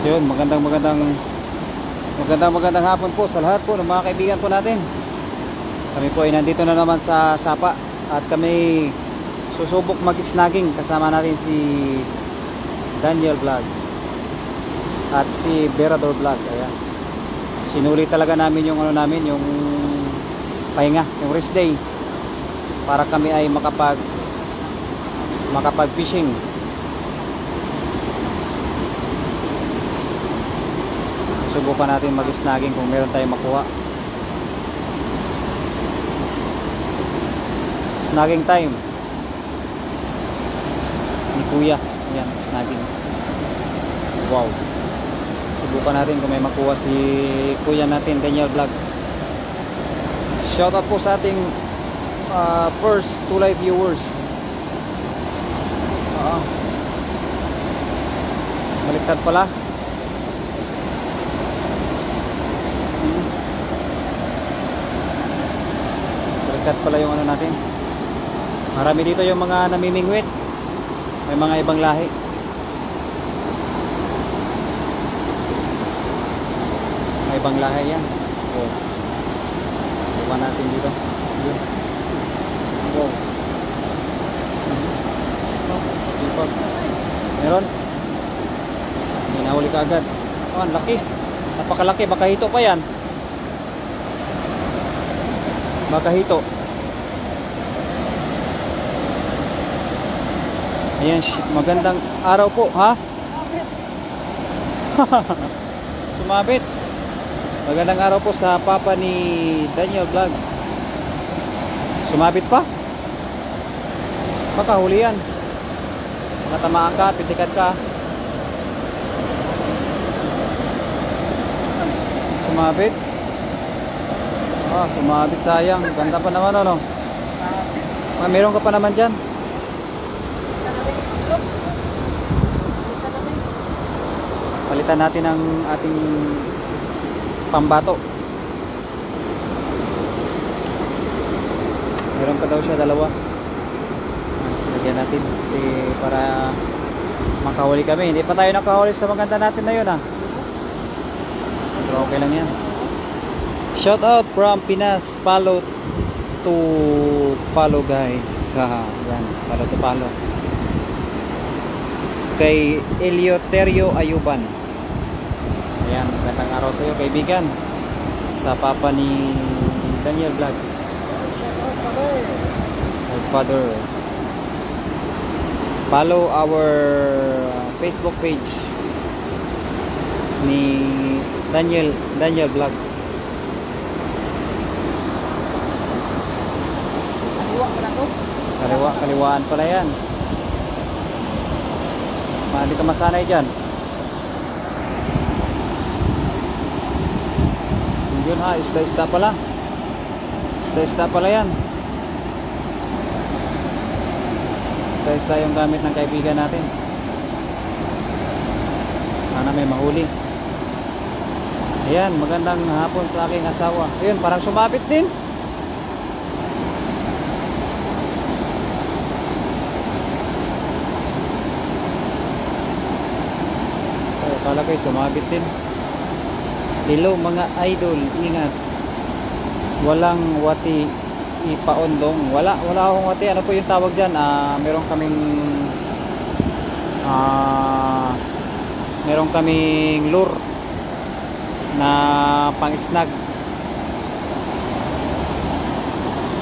Yun, magandang hapon po sa lahat po ng mga kaibigan po natin. Kami po ay nandito na naman sa Sapa at kami susubok mag-snagging. Kasama natin si Daniel Vlog at si Berador Vlog. Ayan. Sinuli talaga namin yung yung pahinga, yung rest day para kami ay makapag-fishing. Subukan natin mag-snagging kung meron tayong makuha. Snagging time ni Kuya. Ayan, snagging. Wow. Subukan natin kung may makuha si Kuya natin, Daniel Vlog. Shoutout po sa ating first 2 live viewers. Baliktad pala. Baliktad pala yung natin. Marami dito yung mga namimingwit. May mga ibang lahi. May ibang lahi yan. Oh. Bukan natin dito. Yun. Wow. Sipag. Meron. Hinahuli ka agad. Oh, ang laki. Napakalaki. Baka hito pa yan. Baka hito. Ayan, magandang araw po, ha? Sumabit. Magandang araw po sa papa ni Daniel Vlog. Sumabit pa? Baka huli yan. Natamaan ka, pitikat ka. Sumabit. Sumabit, sayang. Ganda pa naman, ano? Meron ka pa naman dyan. Palitan natin ang ating pambato. Meron pa daw siya, dalawa. Lagyan natin kasi para makahuli kami. Hindi pa tayo nakahuli sa maganda natin na yun, ha. Pero okay lang yan. Shout out from Pinas, Palo to Palo, guys. Yan, Palo to Palo. Kay Eleuterio Ayuban. Ayan, magandang araw sa iyo, kaibigan. Sa papa ni Daniel Vlog. My father. Follow our Facebook page ni Daniel Vlog. Kaliwaan pala yan. Hindi ka masanay dyan. Yun, ha, isda pala. Isda pala yan. Isda yung gamit ng kaibigan natin. Sana may mahuli. Ayan, magandang hapon sa aking asawa. Ayun, parang sumabit din. Kala kayo sumabit din. Hello mga idol, ingat. Walang wati ipaondong. Wala akong wati. Ano po yung tawag dyan? Meron kaming lure na pang snag.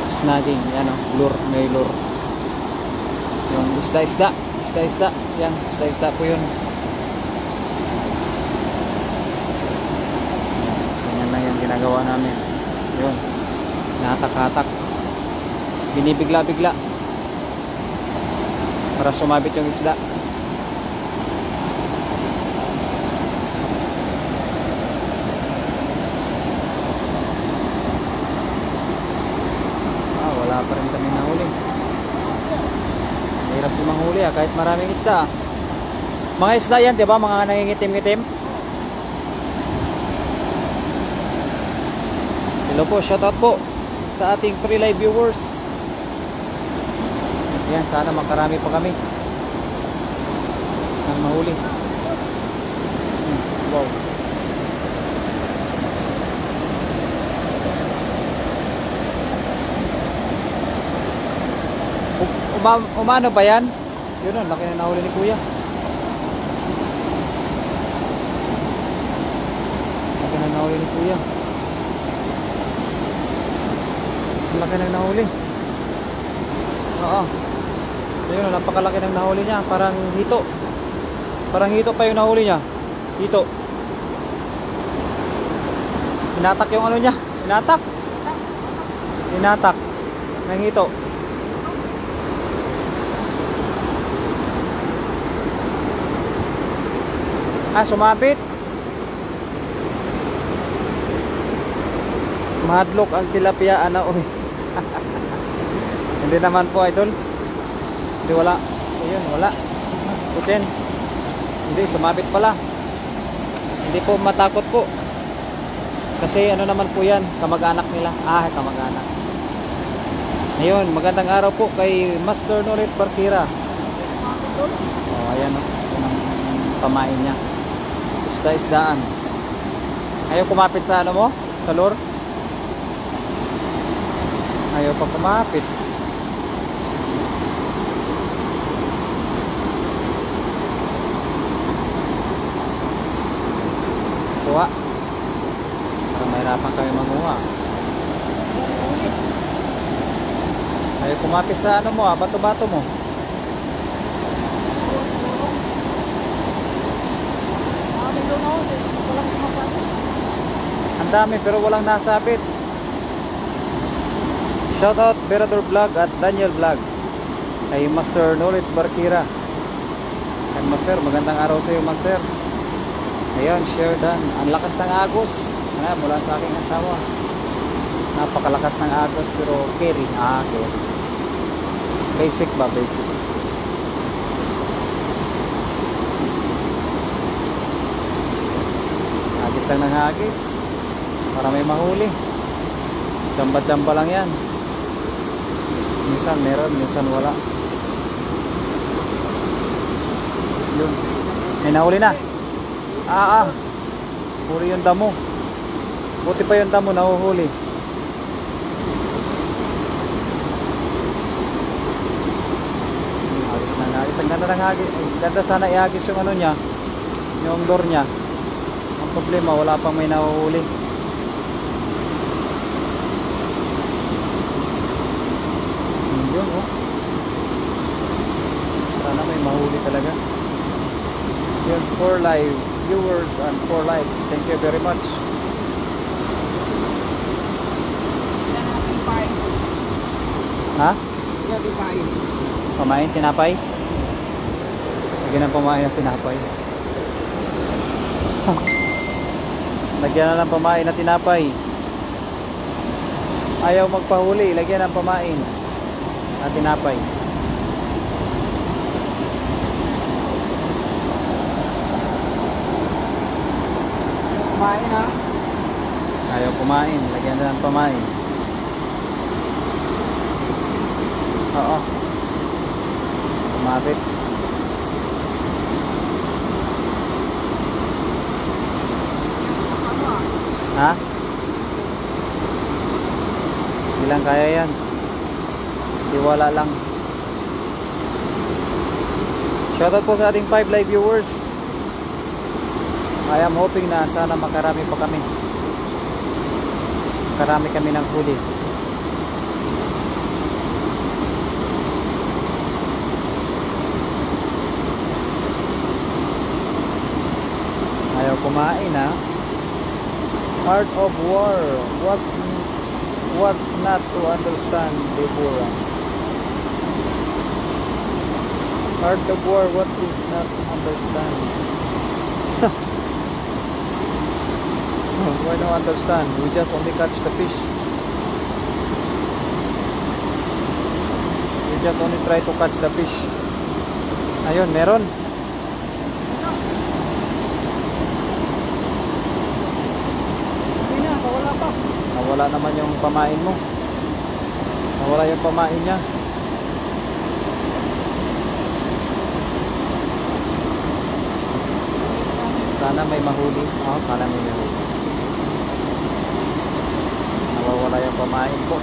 Snagging, yan o, lure, may lure. Yung isda. Yan, isda po yun. Ginagawa namin yun, nahatak-hatak, binibigla-bigla para sumabit yung isda. Wala pa rin kami nahuli. Hirap yung manghuli, kahit maraming isda. Mga isda yan, diba, mga nangingitim-ngitim. Hello po, shoutout po sa ating 3 live viewers. Yan, sana makarami pa kami ng mahuli. Umano ba yan? Yun o, laki na nahuli ni kuya. Laki na nahuli ni kuya. Laki na nahuli. Oo. Ayun, napakalaki ng nahuli niya. Parang hito. Parang hito pa yung nahuli niya. Hito. Hinatak yung ano niya. Hinatak. Hinatak. Ng hito. Ah, sumabit. Mahadlok ang tilapia, ano, oy. Hindi naman po, idol. Hindi, wala. Ayun, wala. Putin. Hindi, sumabit pala. Hindi po matakot po. Kasi ano naman po yan, kamag-anak nila. Ah, kamag-anak. Ayun, magandang araw po kay Master Norit Barkira. Oh, ayan o. Yan ang pamain niya. Isda-isdaan. Ayaw kumapit sa ano mo? Sa lure? Ayaw pa kumapit. Kuha. Parang mahirapan kami manguha. Ayaw kumapit sa ano mo, bato-bato mo. Ang dami pero walang nasabit. Shoutout Berador Vlog at Daniel Vlog kay Master Norit Barkira. Kay Master, magandang araw sa iyo, Master. Ayun, share done. Ang lakas ng agos. Mula sa aking asawa. Napakalakas ng agos pero carry. Ah, carry. Basic ba? Basic. Hagis lang ng hagis para may mahuli. Tsamba-tsamba lang yan. Minsan meron, minsan wala. Yun. May nahuli na. Huli yung damo. Buti pa yung damo nahuhuli. Hagis na hagis. Ang ganda ng hagis. Ganda sana ihagis yung ano niya, yung lure niya. Ang problema, wala pang may nahuhuli. Yun, oh. Sana may mahuli talaga. Yun, 4 live viewers and 4 likes. Thank you very much. Ha? Pamain, tinapay? Lagyan ng pamain ng tinapay. Lagyan na ng pamain na tinapay. Ayaw magpahuli, lagyan ng pamain na tinapay. Kumain ha? Ayaw kumain, lagyan na ng pamain. Oo. Kumapit. Ha? Ilang kaya yan? Tiwala lang. Shoutout po sa ating 5 live viewers. I am hoping na sana makarami pa kami. Makarami kami ng huli. Ayaw kumain ha. Art of War. What's not to understand, Deborah? Art of War, what is not to understand? Why don't understand? We just only catch the fish. We just only try to catch the fish. Ayun, meron. Nawala naman yung pamain mo. Nawala yung pamain niya. Sana may mahuli. Sana may mahuli. Nawawala yung pamain po.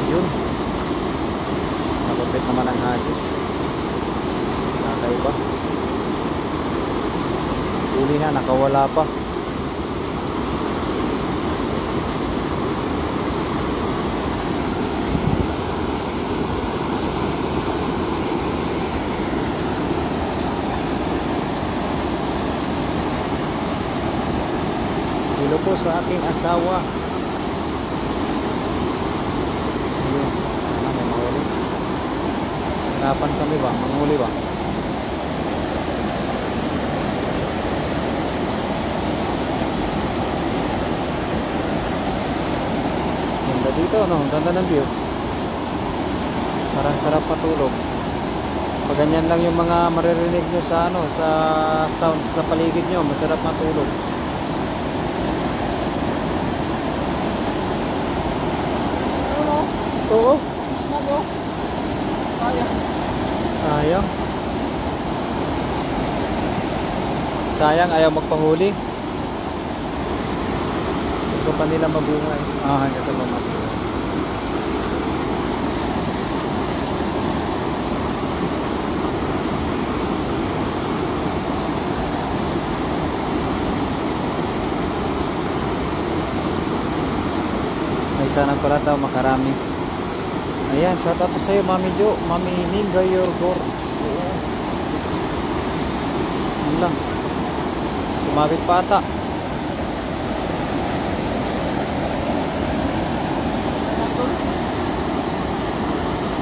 Yun. Lupit naman ang hagis. Nakaiba. Huli na, nakawala pa. Hello po sa aking asawa. Ayun, ano, may mahuli. Hirapan kami ba? Manghuli ba? Ganda dito, no? Ganda ng view. Parang sarap patulog. Pag ganyan lang yung mga maririnig nyo sa ano, sa sounds sa paligid nyo, masarap matulog. Oo. Sayang. Sayang, ayaw magpahuli. Gusto pa nila mabungay. Hanggang sa mamatay. May sana pala daw makarami. Ayan, shout out sa iyo, Mami Jo, Mami Ninga Yorgor. Oo. Yun lang. Sumabit pa ata.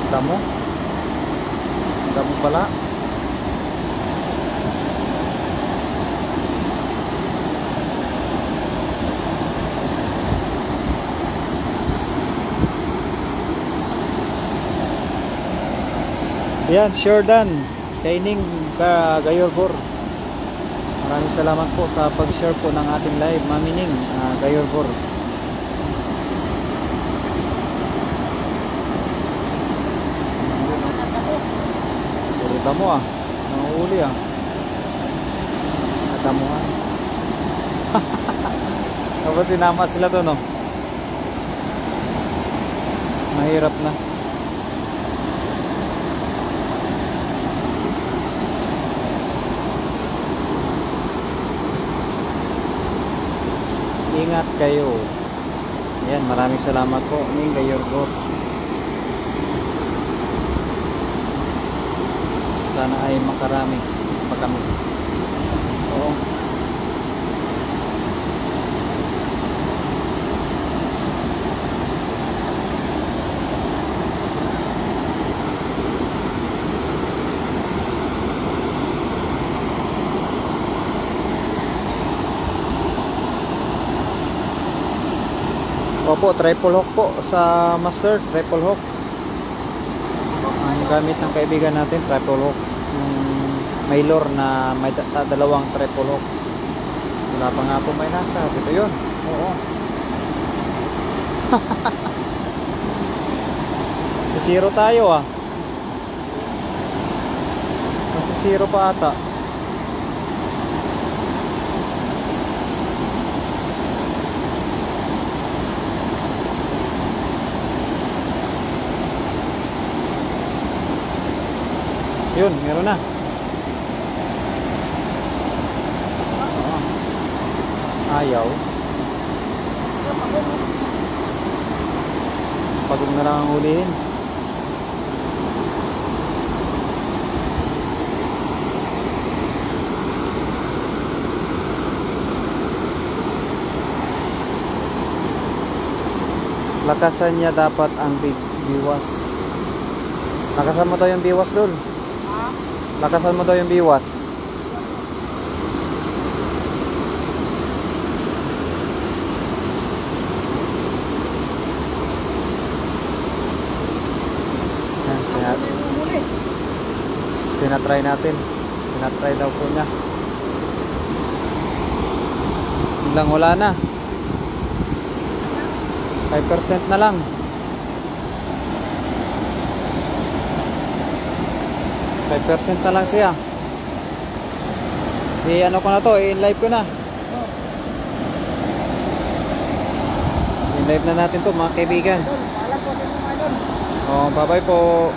Damo. Damo pala. Yan, Jordan Kaining Gayorgor. Maraming salamat po sa pag-share po ng ating live, Mami Ning Gayorgor. Purita mo nanguhuli natamuhan. Tapos sinama sila to, no? Mahirap na. Ingat kayo. Yan, maraming salamat po, Ning Gayorgor. Sana ay makarami pa kami. Oo. Opo, triple hook po sa master, triple hook. Ang gamit ng kaibigan natin, triple hook. May lure na may dalawang triple hook. Wala pa nga po may nasa. Dito yun. Oo. Masisiro tayo Masisiro pa ata. Yun, meron na. Ayaw. Pagod na lang ang hulihin. Lakasan niya dapat ang biwas. Lakasan mo daw yung biwas, Dol. Lakasan mo daw yung biwas. Tinatry natin. Tinatry daw po niya. Lang wala na. 5% na lang. 5% na lang siya. I-ano ko na to, i-live ko na. I-live na natin to, mga kaibigan. Bye bye po.